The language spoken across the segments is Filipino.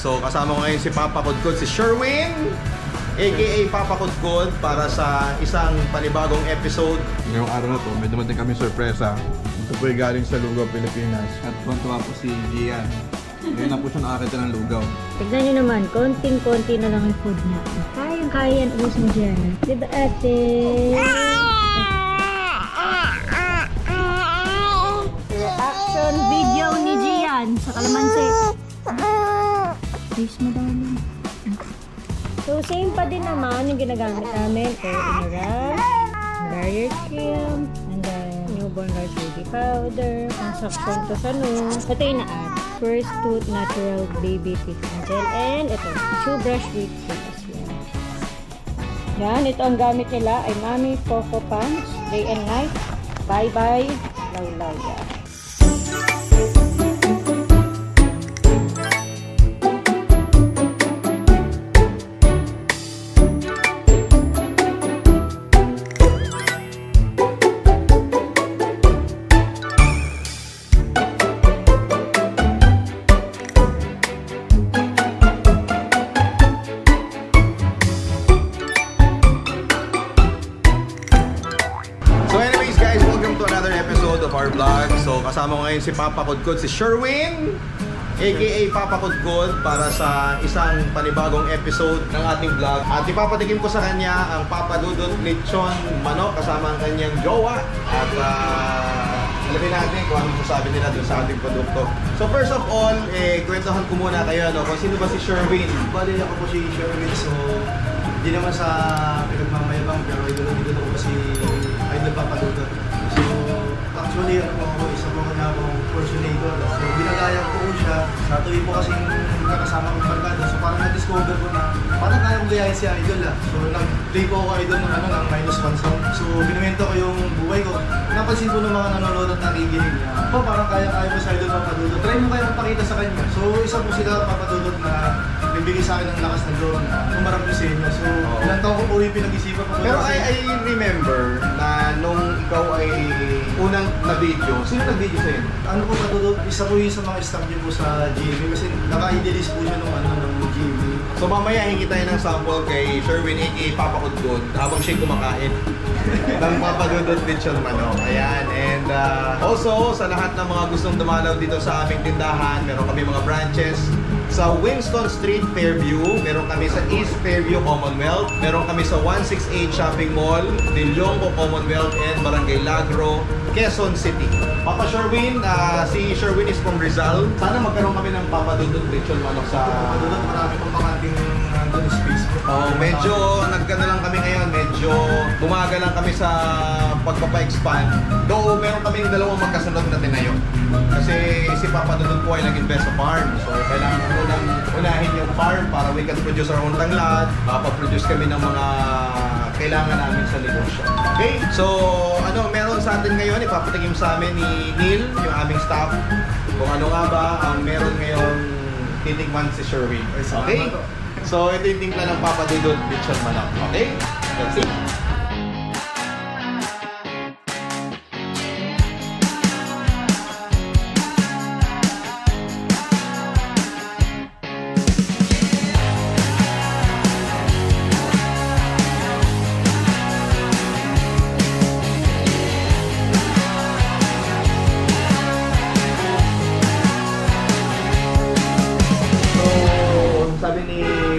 So kasama ko ngayon si Papa Kudkod, si Sherwin, aka Papa Kudkod, para sa isang panibagong episode. Ngayong araw na to, may dumating kami sorpresa. Ito po ay galing sa Lugaw, Pilipinas. At tuwan-tuwa po si Gian. Ngayon na po siya nakakita ng lugaw. Tignan nyo naman, konting-konti na lang yung food niya. Kayang-kaya yan, ubos mo dyan. Diba ate? Reaction video ni Gian sa kalamansi. Please, madami. So, same pa din naman yung ginagamit namin. Inara, barrier cream, and then newborn rice baby powder, construction to sa nose. Ito yung na-add. First Tooth Natural Baby Teeth Gel. And ito, Chew Brush with Tooth. Yan, ito ang gamit nila ay Mami Coco Punch, Day and Night, Bye Bye, Law. Yan. Our vlog. So kasama ko ngayon si Papa Kudkod, si Sherwin, aka Papa Kudkod, para sa isang panibagong episode ng ating vlog. At ipapatikim ko sa kanya ang Papa Dudut Lechon Manok kasama ang kanyang jowa. At alamin natin kung anong sasabi nila dun sa ating produkto. So first of all, kwentuhan ko muna kayo kung sino ba si Sherwin. Bali ako po si Sherwin, so hindi naman sa pinagmamayabang, pero idol ko po si Idol Papa Dudut. So actually, isa po na akong personator. So, ginagaya ko po siya. Sa tuwi po kasing nakasama kong barkada. So, parang na-discover ko na parang kaya kong gayahin si Idol. So, nag-play po ako Idol ng -1 sound. So, binimento ko yung buhay ko. Napansin ko ng mga nanonood at nakikinig niya. Po, parang kaya-kaya mo si Idol Papadudot. Try mo kaya magpakita sa kanya. So, isa po sila Papadudot na bibigay sa akin ng lakas na doon na umarap yung sa inyo. So, ilang taon ko po yung pinag-isipan ko. Pero I remember na nung ikaw ay unang na-video, sino nag-video sa'yo? Ano po Papadudot? Isa po yung sa mga staff niyo po sa GMA kasi naka-idealist po siya ng GMA. So mamaya hingi tayo ng sample kay Sherwin aka Papa Kudkod habang siya kumakain ng Papa Dudut Lechon Manok. Ayan. And also sa lahat ng mga gustong dumalaw dito sa aming tindahan, meron kami mga branches sa Winston Street, Fairview, meron kami sa East Fairview, Commonwealth, meron kami sa 168 Shopping Mall, Dilonggo, Commonwealth, and Barangay Lagro, Quezon City. Papa Sherwin, si Sherwin is from Rizal. Sana magkaroon kami ng Papa Dudut Lechon Manok sa Papa Dudut. Marami pong pakating nandun space po. Medyo nagkano lang kami ngayon, medyo bumaga lang kami sa pagpapa-expand. Though meron kaming dalawang magkasunod na tinayo. Kasi si Papa Dudut po ay nag-invest sa farm. So kailangan ko nang unahin yung farm para we can produce our own tanglad. Papa-produce kami ng mga kailangan namin sa negosyo. Okay? So meron sa atin ngayon, ipapatikim sa amin ni Neil, yung aming staff, kung ano nga ba ang meron ngayong titikman si Sherwin. Okay? So ito yung timpla ng Papa Dudut Lechon Manok. Okay? Let's see.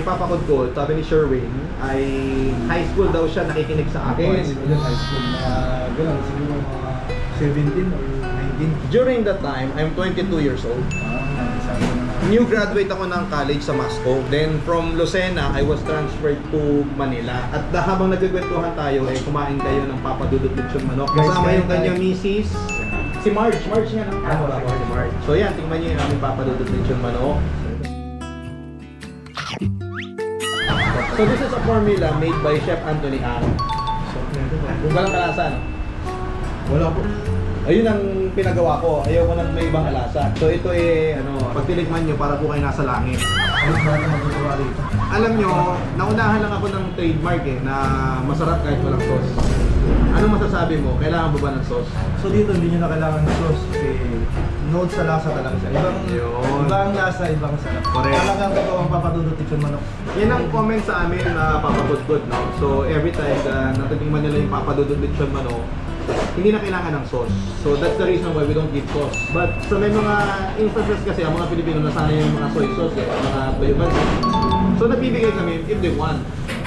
Papa Kudkod, sabi ni Sherwin, ay high school daw siya nakikinig sa akin. High school na gano'n, siguro mga 17 or 19. During that time, I'm 22 years old. New graduate ako ng college sa Masco. Then from Lucena, I was transferred to Manila. At habang nagkikwentuhan tayo, kumain kayo ng Papa Dudut Lechon Manok. Kasama yung kanyang misis, si Marge. Marge nga ng si Marge. So yan, tingnan niyo yung aming Papa Dudut Lechon Manok. So this is a formula made by Chef Anthony Ang. Kung walang kalasa, no? Wala po. Ayun ang pinagawa ko. Ayaw ko ng may ibang kalasa. So ito pag tinikman nyo, para po kayo nasa langit. Alam nyo, naunahan lang ako ng trademark na masarap kahit walang sauce. Anong masasabi mo? Kailangan ba ng sauce? So dito, hindi nyo na kailangan ng sauce kasi note sa lasa talaga siya. Yun. Ibang lasa, ibang sarap. Correct. Talagang totoo ang papadudot lechon manok. Yan ang comment sa amin na papapudpud, no? So every time natitingman nila yung papadudod lechon manok, hindi na kailangan ng sauce. So that's the reason why we don't give sauce. But sa may mga instances kasi, ang mga Pilipino nasanay yung mga soy sauce, mga bayubansi. So nagbibigay kami if they want.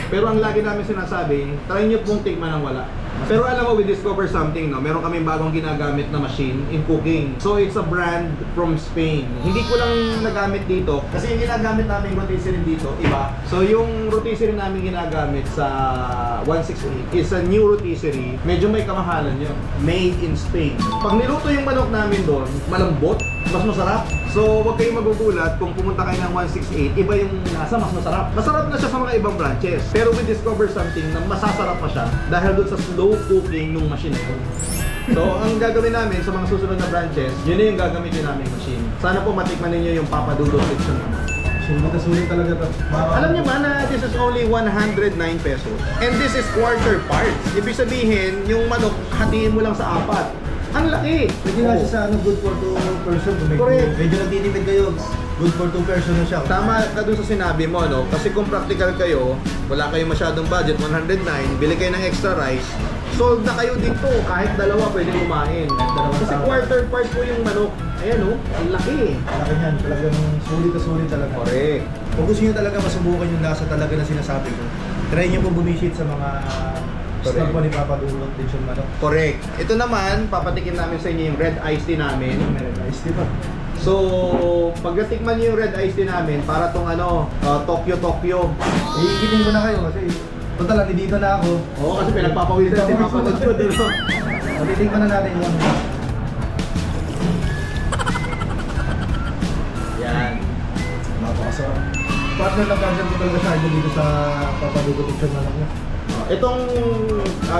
Pero ang lagi namin sinasabi, try nyo pong tikman ng wala. Pero alam mo, we discover something, no? Meron kaming bagong ginagamit na machine in cooking. So it's a brand from Spain. Hindi ko lang nagamit dito kasi yung ginagamit namin rotisserie dito, iba. So yung rotisserie namin ginagamit sa 168 is a new rotisserie. Medyo may kamahalan yun. Made in Spain. Pag niluto yung manok namin doon, malambot, mas masarap. So huwag kayong magugulat kung pumunta kayo ng 168, iba yung nasa, mas masarap. Masarap na siya sa mga ibang branches. Pero we discover something na masasarap pa siya dahil doon sa slow cooking ng machine na yun. So ang gagawin namin sa mga susunod na branches, yun na yung gagamitin namin machine. Sana po matikman ninyo yung papadudot lechon naman. Sulit talaga to. Alam niyo ba na this is only 109 pesos? And this is quarter parts. Ibig sabihin, yung manok, hatiin mo lang sa 4. Ang laki! Pwede nga siya sa good for 2 person. Correct. Medyo nagtitipid kayo. Good for 2 person na siya. Tama ka dun sa sinabi mo, no? Kasi kung practical kayo, wala kayong masyadong budget, 109, bili kayo ng extra rice, sold na kayo dito. Kahit dalawa pwede kumain. Kasi quarter part po yung manok. Ayan, no? Ang laki. Laki niyan. Talagang sulit talaga. Correct. Kung gusto nyo talaga masubukan yung lasa talaga na sinasabi ko, try nyo po bumisit sa mga store po ni Papa Dulot, lechon manok. Correct. Ito naman, papatikin namin sa inyo yung red iced tea namin. May rice, di ba? So, pag natikman niyo yung red iced tea namin, para tong Tokyo. Iigitin ko na kayo kasi total, dito na ako. Oo, kasi pinagpapawisan si Papa Dulot. Matitikman na natin yung Yan. napakasarap. Partner na partner ko talaga sa idol dito sa Papa Dulot lechon manok niya. Itong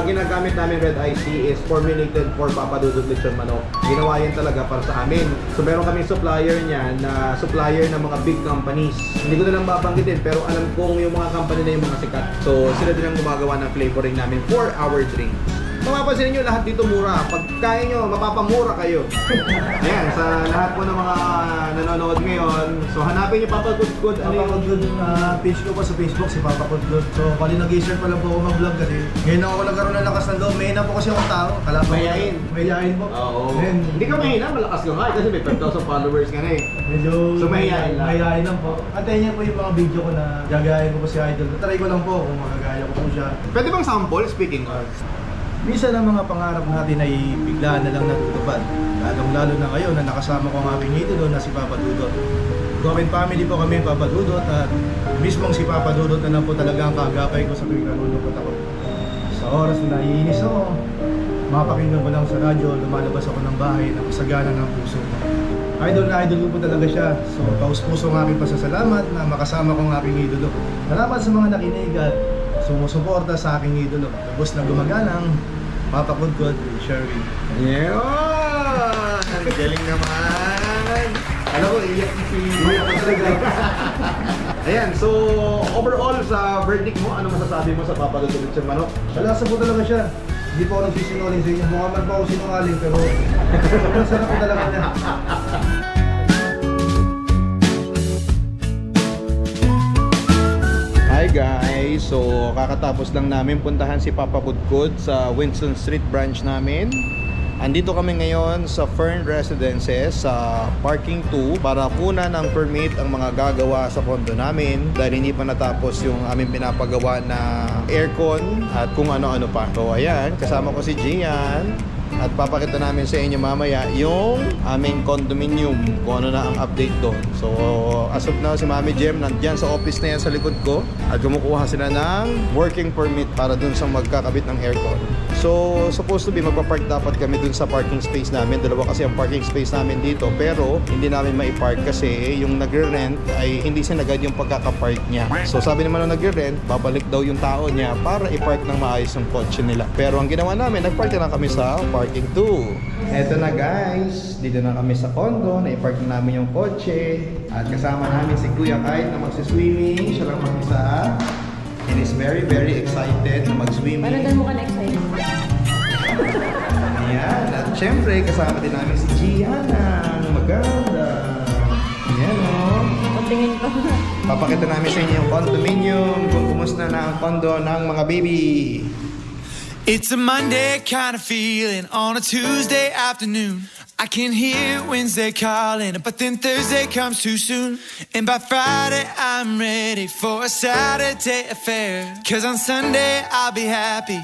ginagamit namin red iced tea is formulated for Papa Dudut lechon manok. Ginawa yan talaga para sa amin. So meron kaming supplier niyan na supplier ng mga big companies. Hindi ko na lang babanggitin pero alam kong yung mga company na yung mga sikat. So sila din ang gumagawa ng flavoring namin for our drinks. Mapapansin niyo lahat dito mura. Pag kaya nyo, mapapamura kayo. Ayan, sa lahat po ng mga nanonood ngayon. So hanapin niyo Papa Good. Ano Papa yung Good, page ko pa sa Facebook, si Papa Good. So kali nag-i-share pa lang po ako mag-vlog kasi ngayon ako nagkaroon ng lakas ng loob. May na po kasi akong tao. Kala ko Mayayain. Mayayain po. Oo. Then, Hindi ka mahina, malakas ka nga kasi may 5,000 followers ka na eh. medyo So, mayayain lang. mayayain lang po. Antayin niyo po yung mga video ko na gagayain ko po si Idol. Try ko lang po kung magagaya ko po siya. Pwede bang sample, speaking of? Minsan ang mga pangarap natin ay biglaan na lang natutupad. Lalong-lalo na ngayon na nakasama ko ang aming idolo na si Papa Dudot. Government family po kami, Papa Dudot, at mismong si Papa Dudot na lang po talaga ang kagapay ko sa tuwing nalulungkot ako. Sa oras na naiinis ako, mapakinggan ko lang sa radyo, lumalabas ako ng bahay na kasagana ng puso ko. Idol na idol ko po talaga siya. So, paus-puso ng aking pasasalamat na makasama ko ang aking idolo. Salamat sa mga nakinig at sumusuporta sa aking idolo. Tapos na gumaganang Papa Good, Sherry. Yeah! Ang galing naman! Alam ko, iyak si Ayan, so overall sa verdict mo, ano masasabi mo sa Papa Dudut lechon manok? Malasa po talaga siya. Hindi po ako nagsisinungaling sa inyo. Mukha man po ako sinungaling pero sobrang sarap po talaga niya. Hi guys! So kakatapos lang namin puntahan si Papa Kudkud sa Winston Street branch namin. Andito kami ngayon sa Fern Residences sa Parking 2 para kunan ng permit ang mga gagawa sa condo namin dahil hindi pa natapos yung aming pinapagawa na aircon at kung ano-ano pa. So ayan, kasama ko si Gian at papakita namin sa inyo mamaya yung aming condominium kung ano na ang update doon. So as of now si Mami Jem nandyan sa office na yan sa likod ko at kumukuha sila ng working permit para dun sa magkakabit ng aircon. So supposed to be magpapark dapat kami dun sa parking space namin. Dalawa kasi ang parking space namin dito pero hindi namin maipark kasi yung nagre-rent ay hindi sinagad yung pagkakapark niya. So sabi naman ng nagre-rent, babalik daw yung tao niya para ipark ng maayos yung kotse nila. Pero ang ginawa namin, nagpark na lang kami sa parking 2. Eto na guys, dito na kami sa condo, na-ipark na namin yung kotse at kasama namin si Kuya Kyle na magsiswimming, siya lang mag-isa. And is very excited na mag-swimming. Parang mo ka na-excited. Ayan, at syempre kasama din namin si Gianna na ganda. Ayan o. Patingin pa. Papakita namin sa inyo yung condominium kung kumusta na ang condo ng mga baby. It's a Monday kind of feeling on a Tuesday afternoon. I can hear Wednesday calling, but then Thursday comes too soon. And by Friday I'm ready for a Saturday affair. 'Cause on Sunday I'll be happy,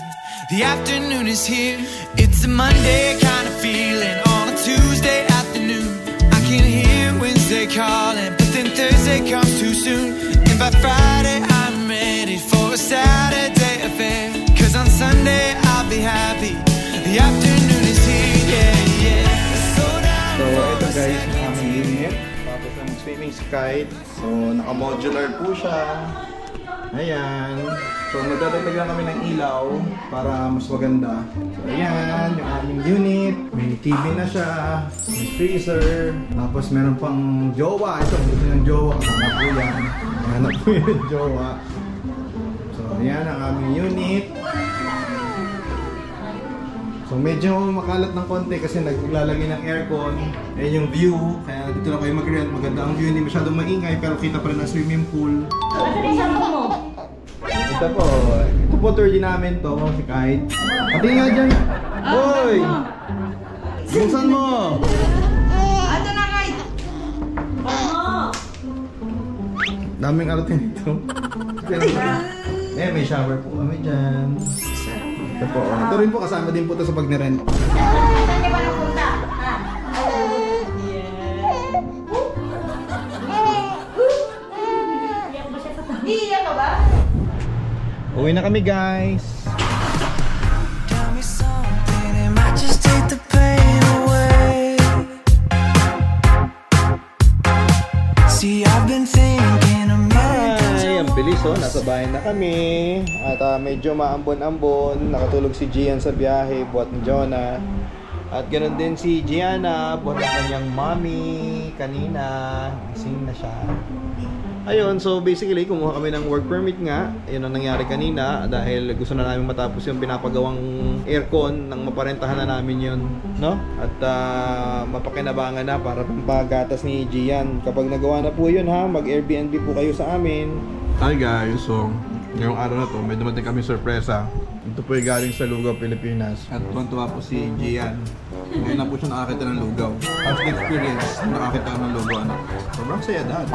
the afternoon is here. It's a Monday kind of feeling on a Tuesday afternoon. I can hear Wednesday calling, but then Thursday comes too soon. And by Friday I'm ready for a Saturday affair. 'Cause on Sunday I'll be happy, the afternoon is here, yeah, yeah. So ito guys, yung aming unit. Tapos ang swimming kite. So naka-modular po siya. Ayan. So magdadagdag lang kami ng ilaw para mas maganda. So ayan, yung aming unit. May TV na siya. May freezer. Tapos meron pang jowa. Ito, gusto ng jowa. Kasama po yan. Hanap po yung jowa. So ayan ang aming unit. So medyo makalat ng konti kasi naglalagay ng aircon. Ayan yung view. Kaya dito lang kayo mag-rent. Maganda ang view. Hindi masyadong maingay pero kita pa rin ang swimming pool. Ano yung sabi mo? Ito po. Ito po tour din namin to. Si Kite. Pati nga dyan. Hoy! Buksan mo! Ato na, Kite! Daming arating dito. Eh, may shower po kami dyan. Ito po. Ito rin po kasama din po ito sa pag-nirent. Saan ka ba napunta? Iiyak ka ba? Uwi na kami guys. Tell me something, it might just take the pain away. See, I've been thinking a million times. Ay, ang bilis oh. Nasa bahay na kami. At medyo maambon-ambon. Nakatulog si Gian sa biyahe. Buhat ni Jonah. At ganoon din si Gianna. Buhat ng kanyang mommy kanina. Gising na siya. Ayun, so basically kumuha kami ng work permit nga. Yun ang nangyari kanina dahil gusto na namin matapos yung pinapagawang aircon nang maparentahan na namin yun, no? At mapakinabangan na para pampagatas ni Gian. Kapag nagawa na po yun ha, mag-Airbnb po kayo sa amin. Hi guys, so ngayong araw na to may dumating kami sorpresa. Ito po yung galing sa Lugaw, Pilipinas. At tuwan-tuwa po si Gian. Ngayon na po siya nakakita ng lugaw. First experience, nakakita ng lugaw. Ano? Sobrang saya dad.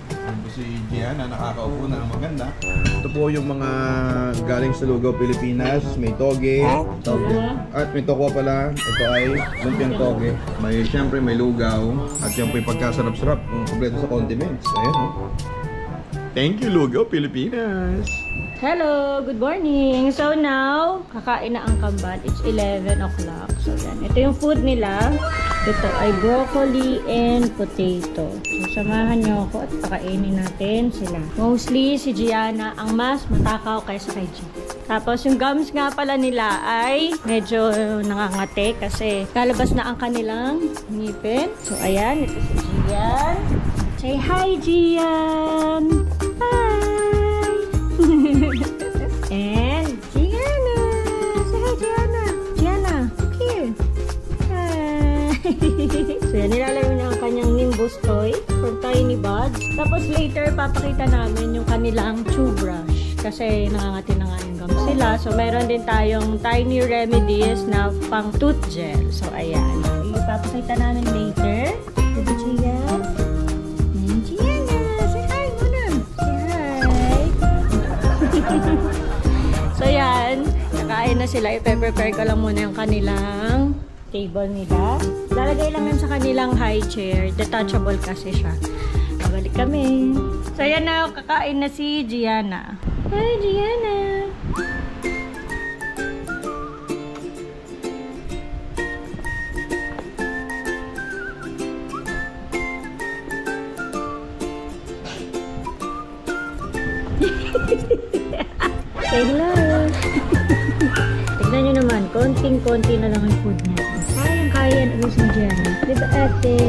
Ito si Gian na nakakaupo na ng maganda. Ito po yung mga galing sa Lugaw, Pilipinas. May toge. At may tokwa pala. Ito ay lumpiang toge. May, syempre may lugaw. At yan po yung pagkasarap-sarap. Kompleto sa condiments. Ayan o. Thank you Lugaw, Pilipinas! Hello, good morning. So now, kakain na ang kambal. It's 11 o'clock. So yan, ito yung food nila. Ito ay broccoli and potato. So samahan nyo ako at pakainin natin sila. Mostly si Gianna ang mas matakaw kaysa kay G. Tapos yung gums nga pala nila ay medyo nangangati kasi lalabas na ang kanilang ngipin. So ayan, ito si Gian. Say hi, Gian! Hi! And Gianna! Say hi, Gianna! Gianna, here! Hi! So yan, nilalagay na ang kanyang Nimbus toy from Tiny Buds. Tapos later, papakita namin yung kanilang chew brush. Kasi nangangati na nga yung gums sila. So meron din tayong Tiny Remedies na pang tooth gel. So ayan. Ipapakita namin later. Diba, Gian? So yan, nakain na sila. I-prepare ko lang muna yung kanilang table nila. Lalagay lang yan sa kanilang high chair. Detachable kasi siya. Babalik kami. So yan na, kakain na si Gianna. Hi, Gianna! Say hello! Tignan nyo naman, konting-konti na lang ang food niya. Kayang-kaya na si Gianna. Diba ate?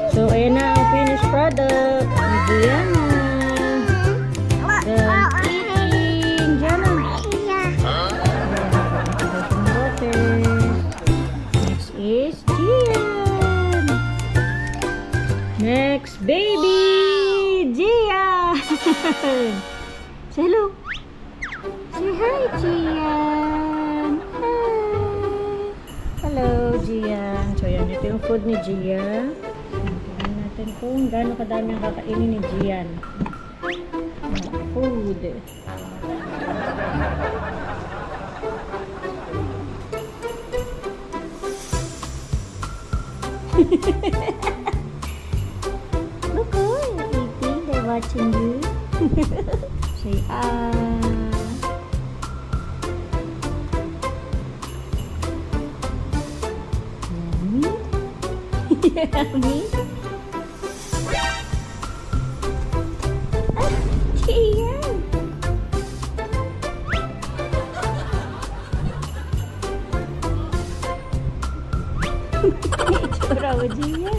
So, ayan na ang finished product ni Gianna. next baby, Gian. Say hello. Say hi, Gian. Hi. Hello, Gian. So, yan. Ito yung food ni Gian. Tingnan natin kung gaano kadami ang kakainin ni Gian. Food. Look, oh, eating. They're watching you. Say Yummy. Yummy. Gian. Itsura mo, Gian.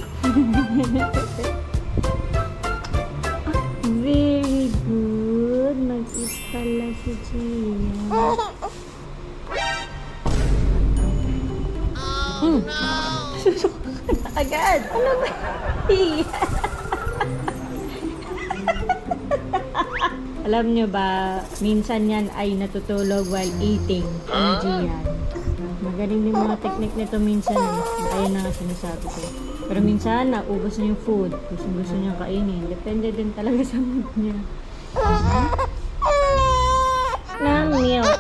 Very good. Mag-eat pala si Gian. Susok ka na agad. Ano ba? Alam nyo ba, minsan yan ay natutulog while eating. Ang Gian. Magaling din mga technique nito minsan eh. Ayun na nga sinasabi ko. Pero minsan, naubos na yung food. Gusto niya kainin. Depende din talaga sa mood niya. Na milk.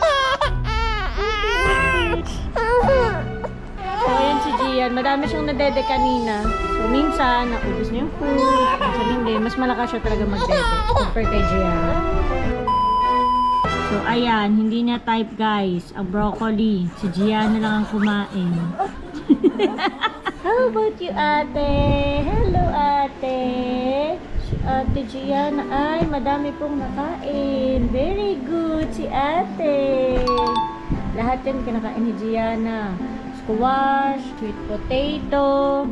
So, ayan si Gian. Madami siyang nadede kanina. So, minsan, naubos na yung food. Minsan hindi. Mas malakas siya talaga magdede. Compare kay Gian. So, ayan. Hindi niya type, guys. Ang broccoli. Si Gian na lang ang kumain. How about you, ate? Hello, ate. Si ate Gian ay madami pong nakain. Very good si ate. Lahat yan kinakain ni Gianna. Squash, sweet potato,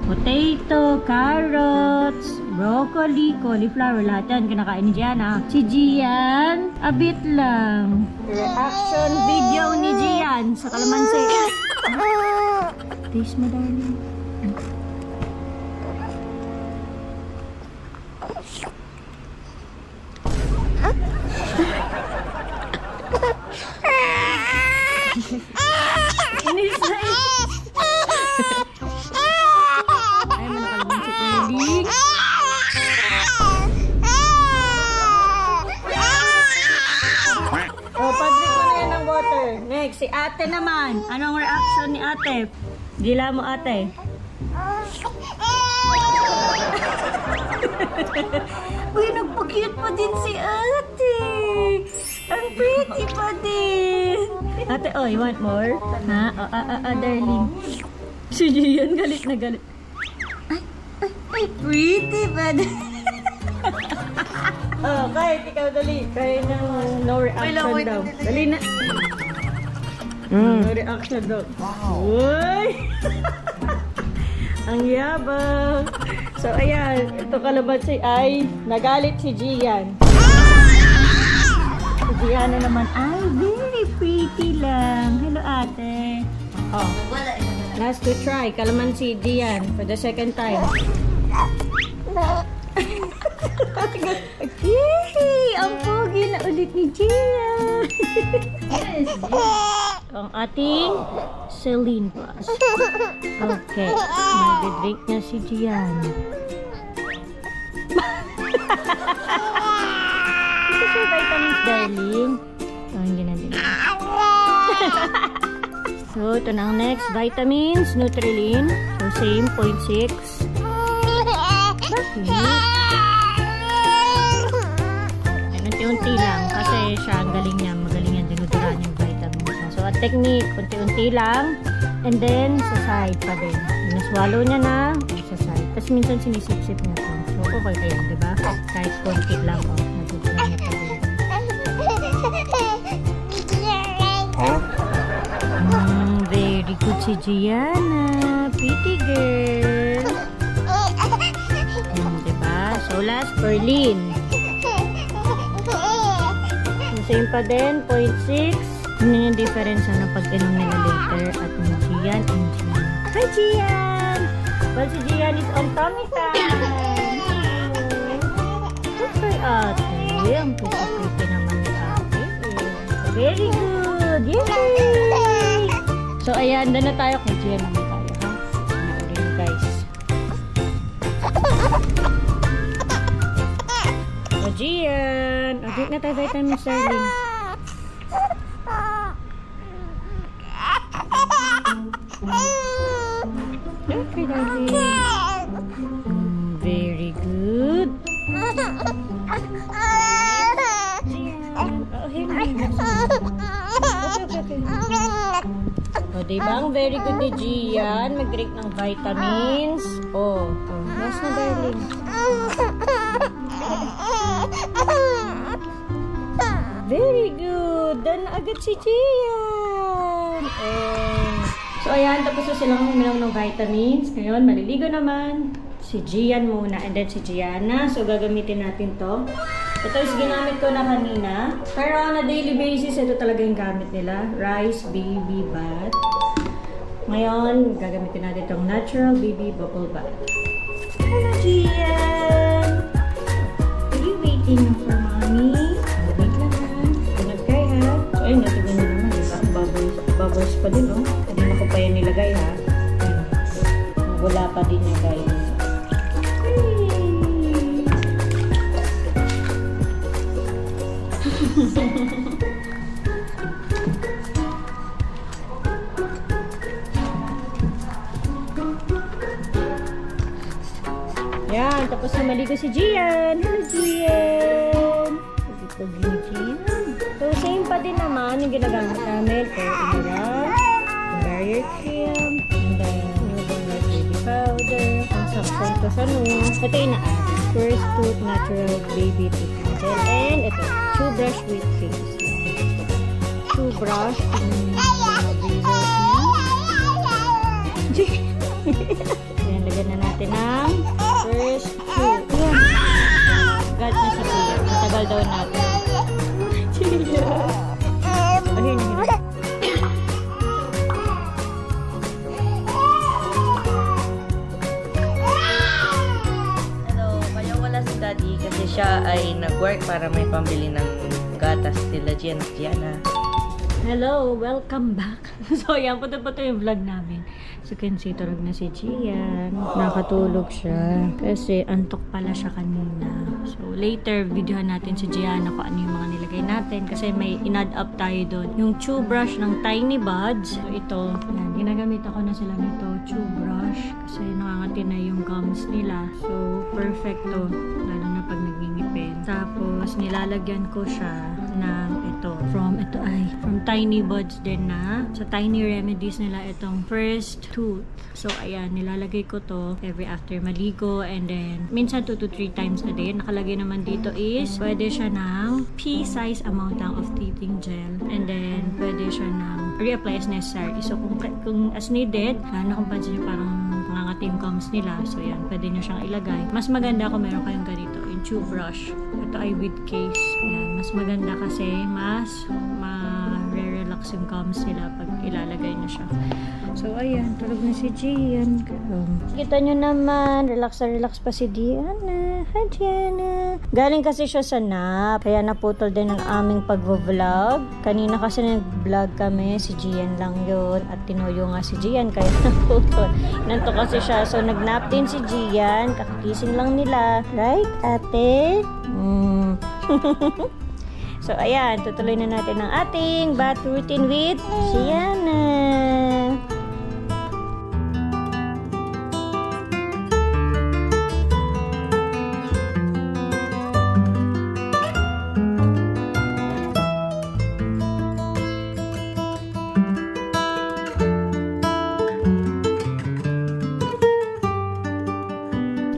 carrots, broccoli, cauliflower. Lahat yan kinakain ni Gianna. Si Gian, a bit lang. Reaction video ni Gian sa kalamansi. Taste mo, darling. Inis na eh. Ay, manakalamansi ko yung lig. Oh, padrik mo na yan ng water. Next, si ate naman. Anong reaction ni ate? Gila mo, ate. Uy, nagpa-cute pa din si ate. Ang pretty pa din. Ate, oh, you want more? Ha? Darling. Si Gian, galit na galit. Ay, pretty pa din. Oh, kahit ikaw dali. Kaya ng no reaction daw. Dali na. No reaction daw. Uy! Ang yabang. So, ayan. Ito kalamansi ay nagalit si Gian. Si Gian na naman ay very pretty lang. Hello, ate. Oh. Last to try. Kalamansi Gian for the second time. Yay! Ang pogi na ulit ni Gian. Ang ating Celine Plus. Okay. Mag-drink na si Gian. Ito siya vitamins, darling. Oh, hindi na din. So, ito na ang next. Vitamins, Nutrilin. So, same, 0.6. Bakit? Unti-unti lang. Kasi siya, ang galing niya. Magaling yan. Dinuduraan yung vitamins. So, at technique, unti-unti lang. And then, sa side pa din. Naswallow niya na. Sa side. Tapos minsan sinisip-sip niya to. So, okay kayo, diba? Kahit konti lang. Oh, naduduraan niya pa din. Very good si Gianna. Pretty girl. Diba? So, last, Perlin. Same pa din, 0.6. Yun yung difference ng pag-inom nila later at ni Gian and Gian. Hi, Gian! Well, si Gian is on tummy time. kay ate. Ang pretty naman ni ate. Very good! Yay! So, ayan. Doon na tayo. Kay Gian naman tayo, ha? Ayan, guys. O, Gian! O, drink na tayo vitamins, darling. Okay, darling. Very good. O, diba? Ang very good ni Gian. Mag-drink ng vitamins. O, mas na, darling. Very good. Dan agad si Gian. So, ayan. Tapos na silang uminom ng vitamins. Ngayon, maliligo naman si Gian muna and then si Gianna. So, gagamitin natin to. Ito is ginamit ko na kanina. Pero on a daily basis, ito talaga yung gamit nila. Rice Baby Bath. Ngayon, gagamitin natin itong Natural Baby Bubble Bath. Hello, Gian! Are you waiting for mommy? Wait lang ha. Pinag-cry ha. So, ayun, natigan nyo naman, diba? Bubbles pa din, oh. Kanina ko pa yan nilagay ha. Wala pa din yung guys. Yan, tapos na maligo si Gian. Hello, Gian! Pag-ipag ni Gian. So, same pa din naman yung ginagamit namin. So, Imura, barrier cream, and then newborn rice baby powder, ang saksong to sa noon. Ito yung First Tooth Natural Baby Toothpaste Gel. And ito, Chew Brush with Face. Chew Brush. Ayan, lagyan na natin ng First Tooth. Gat na sa siya. Matagal daw natin. Ayun, ayun. Daddy kasi siya ay nag-work para may pambili ng gatas sila Gian at Gianna. Hello! Welcome back! So, yan. Punta-punta yung vlog namin. So, you can see, tulog na si Gian. Nakatulog siya. Kasi, antok pala siya kanina. So, later, videohan natin si Gianna kung ano yung mga nilagay natin. Kasi may in-add up tayo doon. Yung chew brush ng Tiny Buds. So, ito. Yan. Ginagamit ako na sila nito. Chew brush. Kasi, nakangati na yung gums nila. So, perfect to. Lalo na pag nagingipin. Tapos, nilalagyan ko siya ng ito. From Tiny Buds din na. Sa Tiny Remedies nila itong First Tooth. So, ayan, nilalagay ko to every after maligo and then minsan 2 to 3 times a day. Nakalagay naman dito is pwede siya ng pea-size amount lang of teething gel and then pwede siya ng reapply as necessary. So, kung as needed, kung pansin nyo parang nangangatim gums nila. So, yan, pwede nyo siyang ilagay. Mas maganda kung meron kayong ganito, yung chew brush. Ito ay with case. Yan, mas maganda kasi mas relax yung gums nila pag ilalagay na siya. So, ayan. Tulog na si Gian. Kita nyo naman. Relax na relax pa si Diana. Hi, Diana. Galing kasi siya sa nap. Kaya naputol din ang aming pag-vlog. Kanina kasi nag-vlog kami. Si Gian lang yun. At tinuyo nga si Gian. Kaya naputol. Nanto kasi siya. So, nag-nap din si Gian. Kakakising lang nila. Right, ate? So, ayan. Tutuloy na natin ang ating bath routine with Gianna.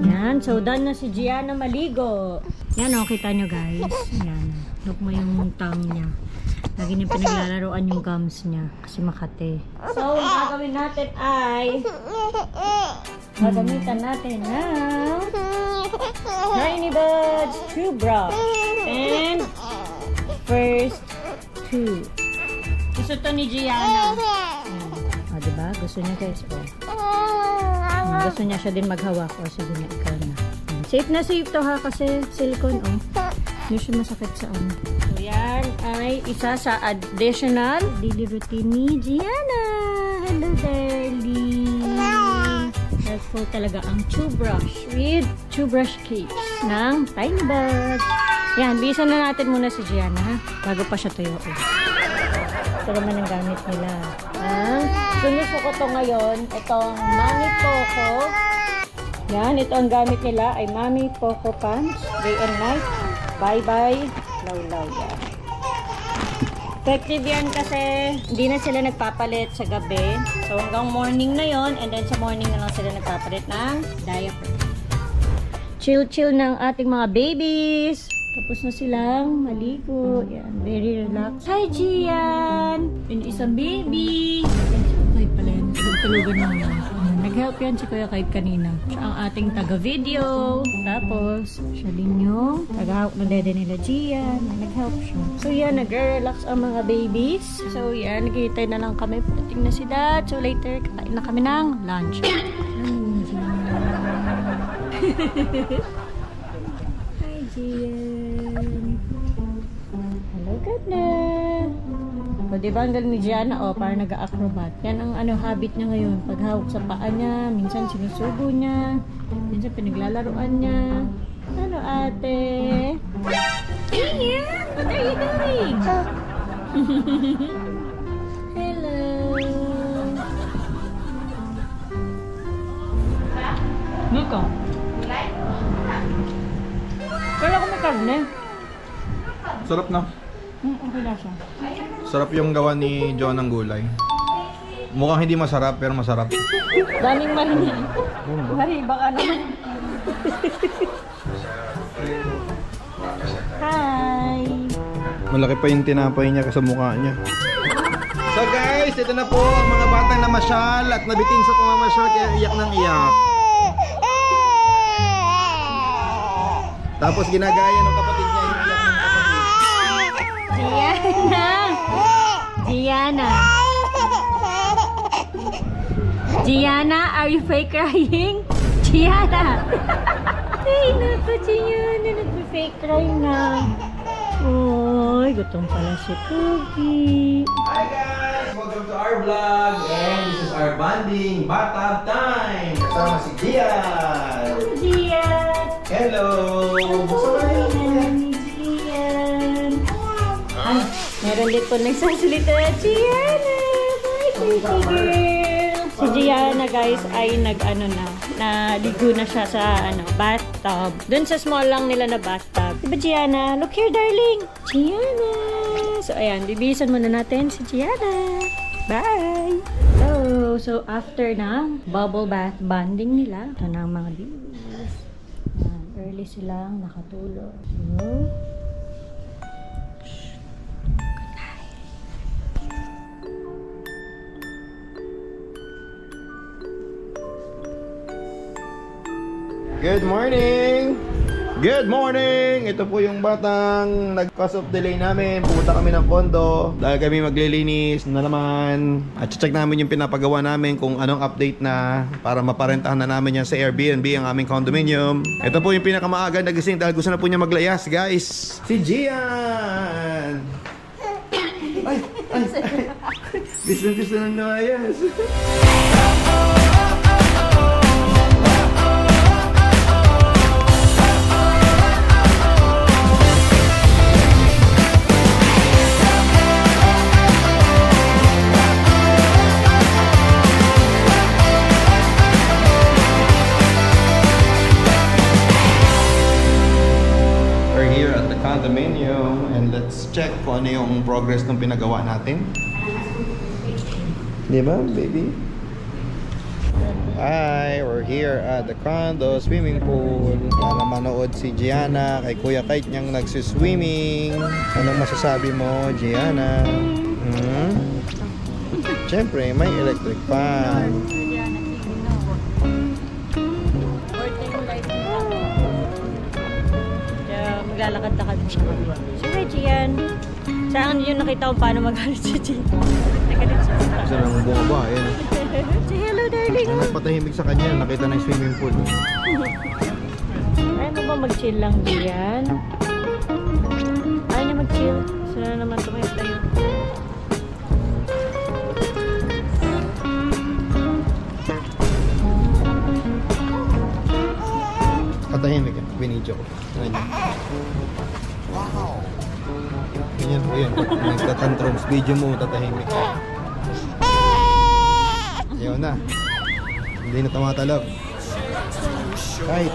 Yan. So, done na si Gianna maligo. Yan, o. Kita nyo, guys. Yan. Look mo yung tongue niya. Lagi niya pinaglalaroan yung gums niya. Kasi makate. So, ang gagawin natin ay gagamitan natin ng Tiny Buds Chew Brush and First Tooth. Gusto to ni Gianna. O, diba? Gusto niya, guys. Gusto niya siya din maghawak. O, sige na, ikaw na. Safe na safe to ha kasi silicone oh. Hindi siya masakit sa ano. So yan ay isa sa additional daily routine ni Gianna. Hello darling. Helpful talaga ang chew brush with chew brush case ng Tiny Bag. Yan, bisan na natin muna si Gianna ha, bago pa siya tuyo. Ito naman ang gamit nila. Sinuso ko to ngayon, itong Mami Poco. Yan, ito ang gamit nila ay Mami Poco pants, day and night. Bye-bye, law-law yan. Effective yan kasi hindi na sila nagpapalit sa gabi. So hanggang morning na yon, and then sa morning na lang sila nagpapalit ng diaper. Chill-chill ng ating mga babies. Tapos na silang maligo. Yan, very relaxed. Hi, Gian! Yung isang baby. Yan, si Kuya pala yan. Tulog-tulugan lang yan. Nag-help yan si Kuya Kite kanina. Siya ang ating taga-video. Tapos, siya din yung taga-hawak ng dede nila, Gian. Nag-help siya. So, yan, nag-relax ang mga babies. So, yan, nagkitay na lang kami. Pagdating na si Dad. So, later, kakain na kami ng lunch. Hi, Gian. Hello, God na. O, diba ang galing ni Gianna? O, parang nag-acrobat. Yan ang habit niya ngayon. Paghawak sa paa niya, minsan sinusubo niya, minsan pinaglalaruan niya. Ano, ate? Ian! What are you doing? Hello! Nuka? Kala ko may karne. Sarap na. Okay na siya. Sarap yung gawa ni John ng gulay. Mukhang hindi masarap, pero masarap. Daming marini. Mari, baka naman. Hi! Malaki pa yung tinapay niya sa mukha niya. So guys, ito na po ang mga batang namasyal at nabitin sa pamamasyal kaya iyak ng iyak. Tapos ginagaya ng kapatid niya yung iyak ng kapatid. Gianna! Gianna! Gianna, are you fake crying? Gianna! Ay, naku, Gianna, nagpa-fake cry na. Uy, gutom pala si Cookie. Hi guys! Welcome to our vlog and this is our bonding bathtub time! Kasama si Gian! Gian! Hello! Gian! Ay, meron din po nagsasalita. Gianna! Hi, Cookie girl! Si Gianna guys ay naligo na siya sa bathtub. Doon sa small lang nila na bathtub. Diba Gianna? Look here darling! Gianna! So ayan, bibisan muna natin si Gianna. Bye! So after na bubble bath bonding nila, ito na ang mga babies. Ayan, early silang nakatulog. So, good morning! Good morning! Ito po yung batang nag-cause of delay namin. Pumunta kami ng kondo dahil kami maglilinis na naman. At check namin yung pinapagawa namin kung anong update na para maparentahan na namin yan sa Airbnb ang aming condominium. Ito po yung pinakamaaga nagising dahil gusto na po niya maglayas, guys. Si Gian! Ay! Gusto na nalayas. Condominium and let's check kung ano yung progress ng pinagawa natin. Di ba, baby? Hi, we're here at the condo swimming pool para manood si Gianna kay Kuya Kite niyang nagsiswimming. Anong masasabi mo, Gianna? Siyempre, may electric fan. Maglalakad-lakad siya. So, hi, Gian. Saan yun nakita ko paano magalit si Gian? Nagalit siya. Kasi nang bumaba, eh. Say hello, darling. Ang nagpatahimik sa kanya, nakita na yung swimming pool. Ayaw mo ba mag-chill lang diyan? Ayaw niya mag-chill. Gusto na naman tumayo tayo. Patahimik yan. Binidyo ko. Ganyan. Wow! Ganyan po yan. Nagtatantrums. Video mo, tatahimik. Ayaw na. Hindi na tumatalab. Kahit.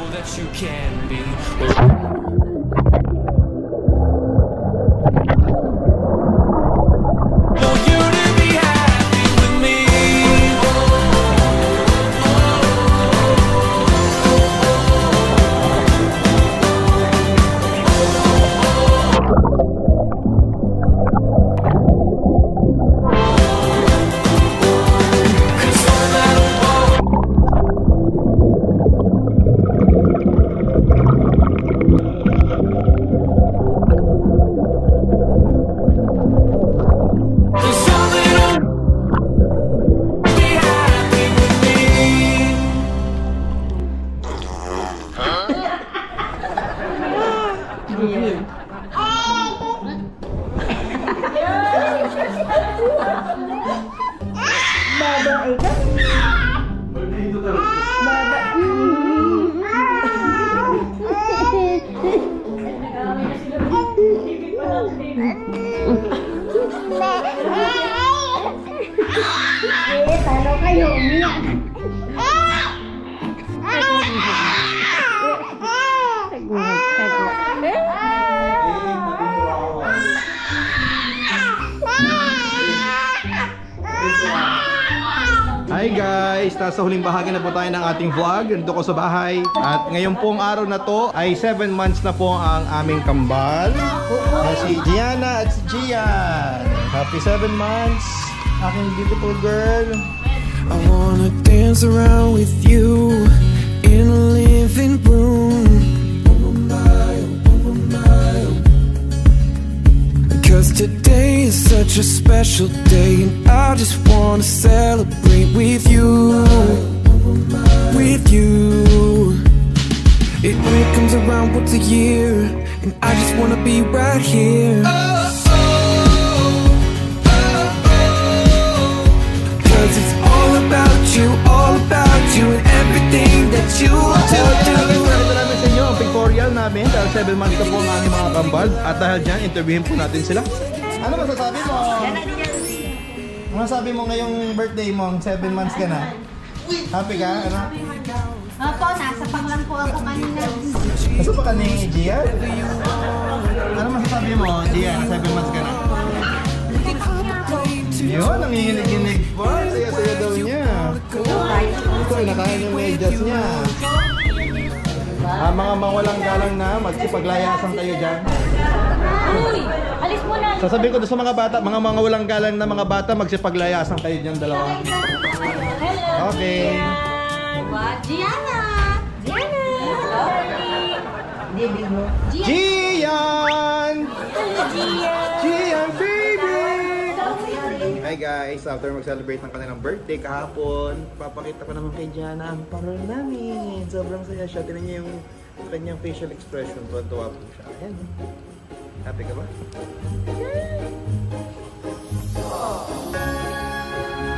Talo kayo, umiyak. Hi guys! Nasa huling bahagi na po tayo ng ating vlog. Nandito ko sa bahay. At ngayon pong araw na to ay 7 months na po ang aming kambal. Na si Gianna at si Gian. Happy 7 months! Aking beautiful girl. I wanna dance around with you in a living room. Cause today is such a special day, and I just wanna celebrate with you. With you. It only comes around once a year, and I just wanna be right here. Cause it's all about you and everything that you do. Ito namin sa inyo ang pictorial namin dahil 7 months na po ang aming mga kambal. At dahil dyan, interviewin po natin sila. Ano masasabi mo? Ano masasabi mo ngayong birthday mo? 7 months ka na? Happy ka? Ano? Opo, nasa lang po ako kanina. Nasa pa ka ni Gian? Ano masasabi mo, Gian? 7 months ka na? Yun, nanginginig-ginig pa. Saya-saya daw niya. Ito, nakain yung medyas niya. Mga mawalang galang na, magsipaglayasan kayo dyan. Uy! Alis mo na! Sasabihin ko doon sa mga bata, mga walang galang na mga bata, magsipaglayasan kayo dyan dalawa. Hello! Okay. Gianna! Gianna! Gian! Hello, Gian! Gian, baby! Hi guys, after mag-celebrate ng kanilang birthday kahapon, papakita ko naman kay Gianna ang parol namin. Sobrang saya siya. Tinan niyo yung kanyang facial expression. Tuwa-tuwa po siya. Ayan. Happy ka ba?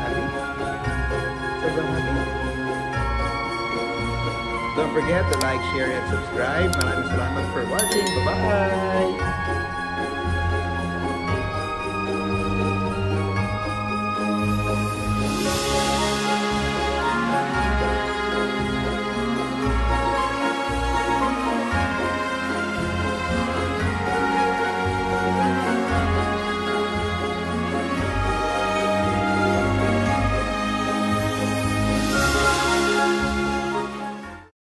Happy? Sobrang happy. Don't forget to like, share, and subscribe. Maraming salamat for watching. Bye-bye!